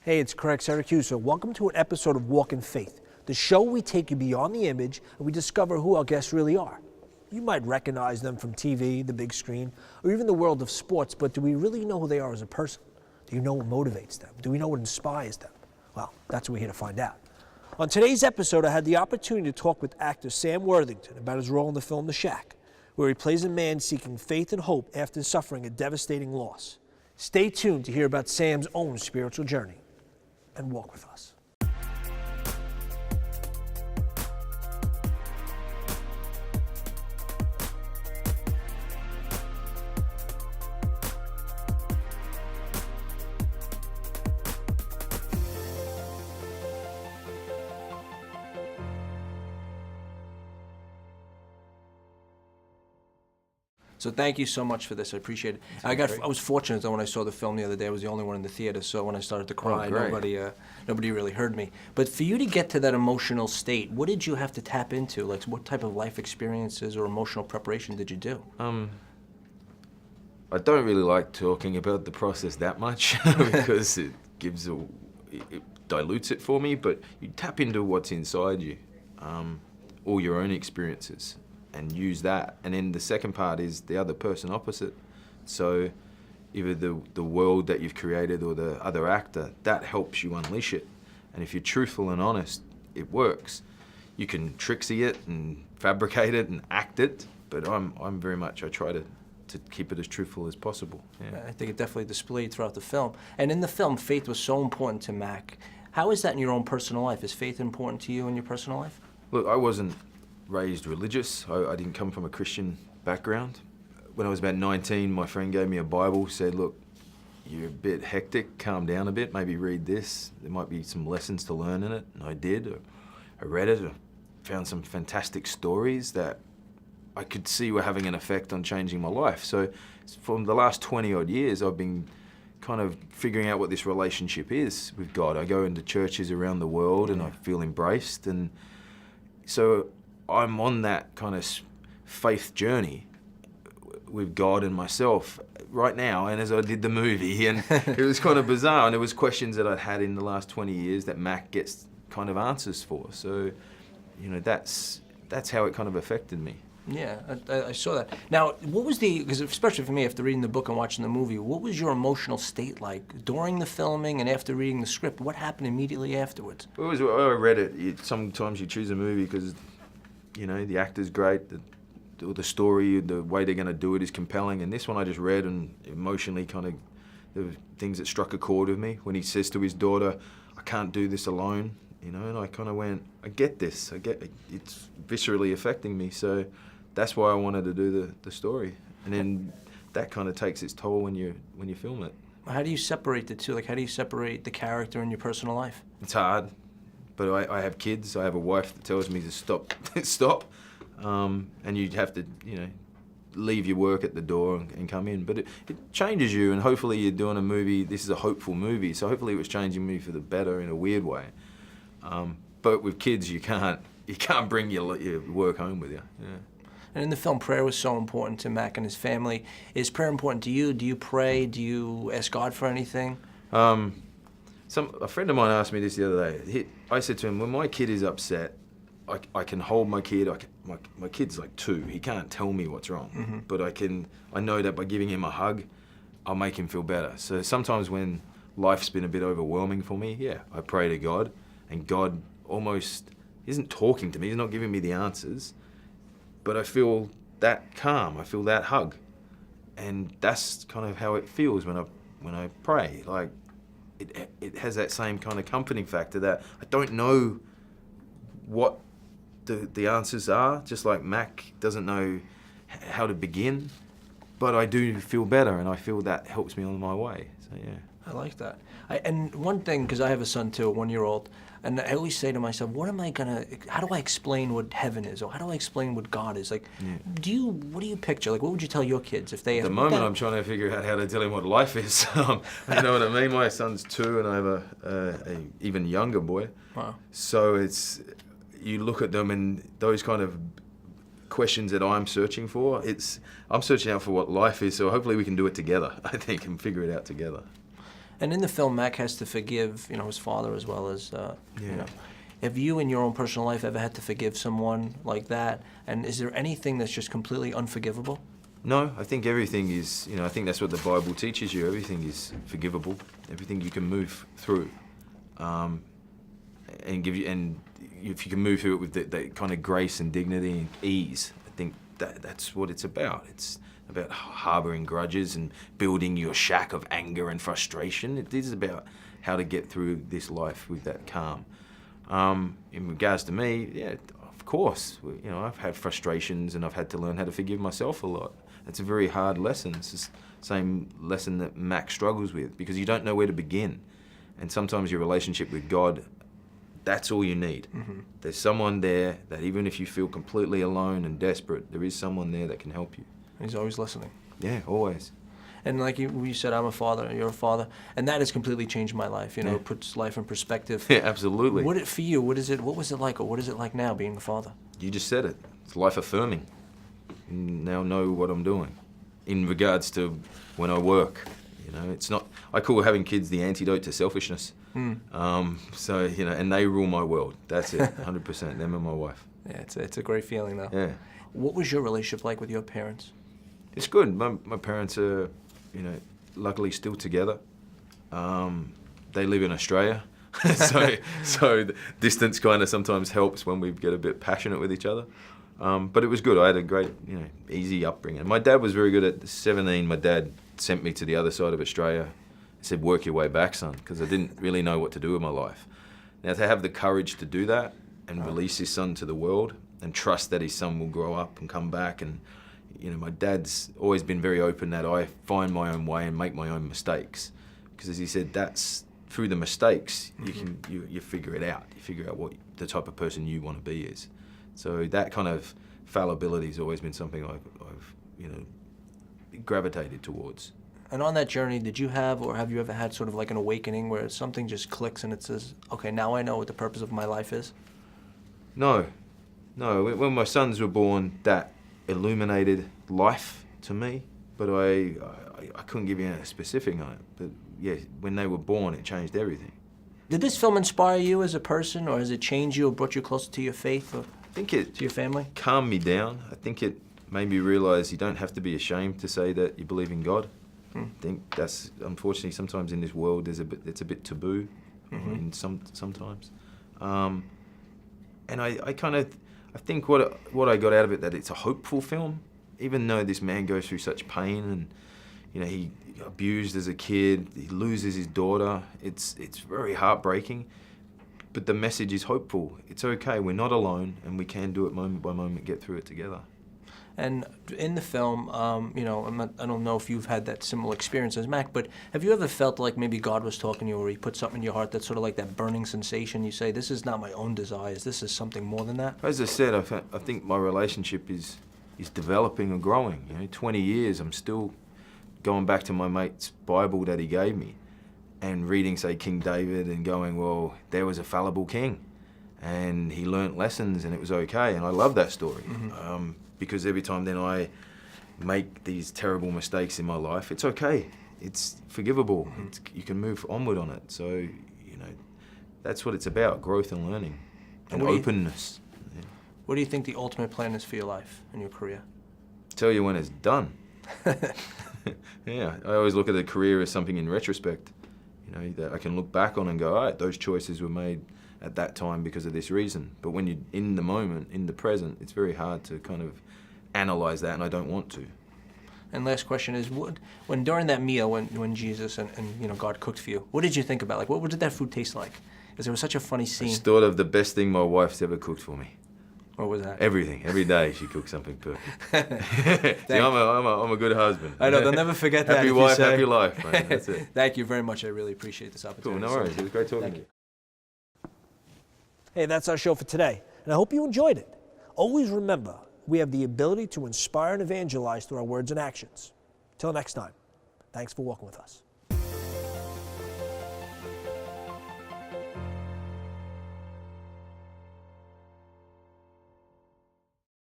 Hey, it's Craig Syracusa. Welcome to an episode of Walk in Faith, the show where we take you beyond the image and we discover who our guests really are. You might recognize them from TV, the big screen, or even the world of sports, but do we really know who they are as a person? Do you know what motivates them? Do we know what inspires them? Well, that's what we're here to find out. On today's episode, I had the opportunity to talk with actor Sam Worthington about his role in the film The Shack, where he plays a man seeking faith and hope after suffering a devastating loss. Stay tuned to hear about Sam's own spiritual journey and walk with us. So thank you so much for this. I appreciate it. I was fortunate though when I saw the film the other day. I was the only one in the theater, so when I started to cry, nobody really heard me. But for you to get to that emotional state, what did you have to tap into? Like, what type of life experiences or emotional preparation did you do? I don't really like talking about the process that much because it dilutes it for me. But you tap into what's inside you, all your own experiences, and use that. And then the second part is the other person opposite. So either the world that you've created or the other actor, that helps you unleash it. And if you're truthful and honest, it works. You can tricksy it and fabricate it and act it, but I'm very much, I try to keep it as truthful as possible. Yeah. I think it definitely displayed throughout the film. And in the film, faith was so important to Mac. How is that in your own personal life? Is faith important to you in your personal life? Look, I wasn't raised religious. I didn't come from a Christian background. When I was about 19, my friend gave me a Bible, said, look, you're a bit hectic, calm down a bit, maybe read this. There might be some lessons to learn in it, and I did. I read it, I found some fantastic stories that I could see were having an effect on changing my life. So from the last 20 odd years, I've been kind of figuring out what this relationship is with God. I go into churches around the world and I feel embraced, and so I'm on that kind of faith journey with God and myself right now, and as I did the movie, and it was kind of bizarre, and there was questions that I'd had in the last 20 years that Mac gets kind of answers for. So, you know, that's how it kind of affected me. Yeah, I saw that. Now, what was because especially for me, after reading the book and watching the movie, what was your emotional state like during the filming and after reading the script? What happened immediately afterwards? I read it. Sometimes you choose a movie because, you know, the actor's great, the story, the way they're going to do it is compelling. And this one I just read, and emotionally kind of, there were things that struck a chord with me. When he says to his daughter, I can't do this alone, you know, and I kind of went, I get this, it's viscerally affecting me. So that's why I wanted to do the story. And then that kind of takes its toll when you film it. How do you separate the two? Like, how do you separate the character and your personal life? It's hard. But I have kids, I have a wife that tells me to stop, and you have to, you know, leave your work at the door and come in. But it changes you, and hopefully you're doing a movie, this is a hopeful movie, so hopefully it was changing me for the better in a weird way. But with kids, you can't bring your work home with you. Yeah. And in the film, prayer was so important to Mac and his family. Is prayer important to you? Do you pray? Do you ask God for anything? A friend of mine asked me this the other day. I said to him, when my kid is upset, I can hold my kid. My kid's like 2. He can't tell me what's wrong, but I know that by giving him a hug, I'll make him feel better. So sometimes when life's been a bit overwhelming for me, I pray to God, and God almost isn't talking to me. He's not giving me the answers, but I feel that calm. I feel that hug, and that's kind of how it feels when I pray. Like, it has that same kind of comforting factor that I don't know what the answers are, just like Mac doesn't know how to begin, but I do feel better, and I feel that helps me on my way. So yeah. I like that. And one thing, because I have a son too, a 1-year-old, and I always say to myself, how do I explain what heaven is, or how do I explain what God is? Like, what do you picture? Like, what would you tell your kids if they... At the moment, I'm trying to figure out how to tell him what life is. You know what I mean? My son's 2, and I have a even younger boy. Wow. So you look at them, and those kind of questions that I'm searching for, I'm searching out for what life is, so hopefully we can do it together, I think, and figure it out together. And in the film, Mac has to forgive, his father as well as, Have you in your own personal life ever had to forgive someone like that? And is there anything that's just completely unforgivable? No, I think everything is, I think that's what the Bible teaches you. Everything is forgivable. Everything you can move through. And if you can move through it with that kind of grace and dignity and ease, I think that's what it's about. It's about harboring grudges and building your shack of anger and frustration. It is about how to get through this life with that calm. In regards to me, yeah, of course, I've had frustrations and I've had to learn how to forgive myself a lot. It's a very hard lesson. It's the same lesson that Max struggles with, because you don't know where to begin. And sometimes your relationship with God, that's all you need. Mm-hmm. There's someone there that even if you feel completely alone and desperate, there is someone there that can help you. He's always listening. Yeah, always. And like you said, I'm a father, and you're a father, and that has completely changed my life. It puts life in perspective. Yeah, absolutely. For you, what was it like, or what is it like now being a father? You just said it. It's life affirming. You now know what I'm doing. In regards to when I work, it's not. I call having kids the antidote to selfishness. So and they rule my world. That's it, 100%. Them and my wife. Yeah, it's a great feeling though. Yeah. What was your relationship like with your parents? It's good. My parents are, luckily still together. They live in Australia, so the distance kind of sometimes helps when we get a bit passionate with each other. But it was good. I had a great, easy upbringing. My dad was very good. At 17, my dad sent me to the other side of Australia. He said, "Work your way back, son," because I didn't really know what to do with my life. Now, to have the courage to do that and release his son to the world and trust that his son will grow up and come back, and my dad's always been very open that I find my own way and make my own mistakes, because as he said, that's through the mistakes you figure it out. You figure out what the type of person you want to be is. So that kind of fallibility has always been something I've gravitated towards. And on that journey, did you have, or have you ever had sort of like an awakening where something just clicks and it says, okay, now I know what the purpose of my life is? No. When my sons were born, that illuminated life to me, but I couldn't give you a specific on it. But yeah, when they were born, it changed everything. Did this film inspire you as a person, or has it changed you or brought you closer to your faith, or I think it to your family? Calmed me down. I think it made me realize you don't have to be ashamed to say that you believe in God. I think that's, unfortunately, sometimes in this world it's a bit taboo, sometimes. And I think what I got out of it, that it's a hopeful film, even though this man goes through such pain and he abused as a kid, he loses his daughter. It's very heartbreaking, but the message is hopeful. It's okay. We're not alone, and we can do it moment by moment, get through it together. And in the film, I don't know if you've had that similar experience as Mac, but have you ever felt like maybe God was talking to you, or he put something in your heart that's sort of like that burning sensation? You say, this is not my own desires, this is something more than that? As I said, I think my relationship is developing and growing. 20 years, I'm still going back to my mate's Bible that he gave me and reading, say, King David, and going, well, there was a fallible king and he learnt lessons and it was okay. And I love that story. Because every time then I make these terrible mistakes in my life, it's okay. It's forgivable. You can move onward on it. So, that's what it's about, growth and learning and openness. What do you think the ultimate plan is for your life and your career? Tell you when it's done. Yeah, I always look at a career as something in retrospect, that I can look back on and go, all right, those choices were made at that time because of this reason. But when you're in the moment, in the present, it's very hard to kind of analyze that, and I don't want to. And last question is, when during that meal, when Jesus and God cooked for you, what did you think about? Like, what did that food taste like? Because it was such a funny scene. I just thought of the best thing my wife's ever cooked for me. What was that? Everything. Every day she cooks something perfect. See, I'm a good husband. I know, they'll never forget that. Happy wife, happy life, man. That's it. Thank you very much. I really appreciate this opportunity. Cool, no worries. It was great talking to you. Hey, that's our show for today, and I hope you enjoyed it. Always remember, we have the ability to inspire and evangelize through our words and actions. Till next time, thanks for walking with us.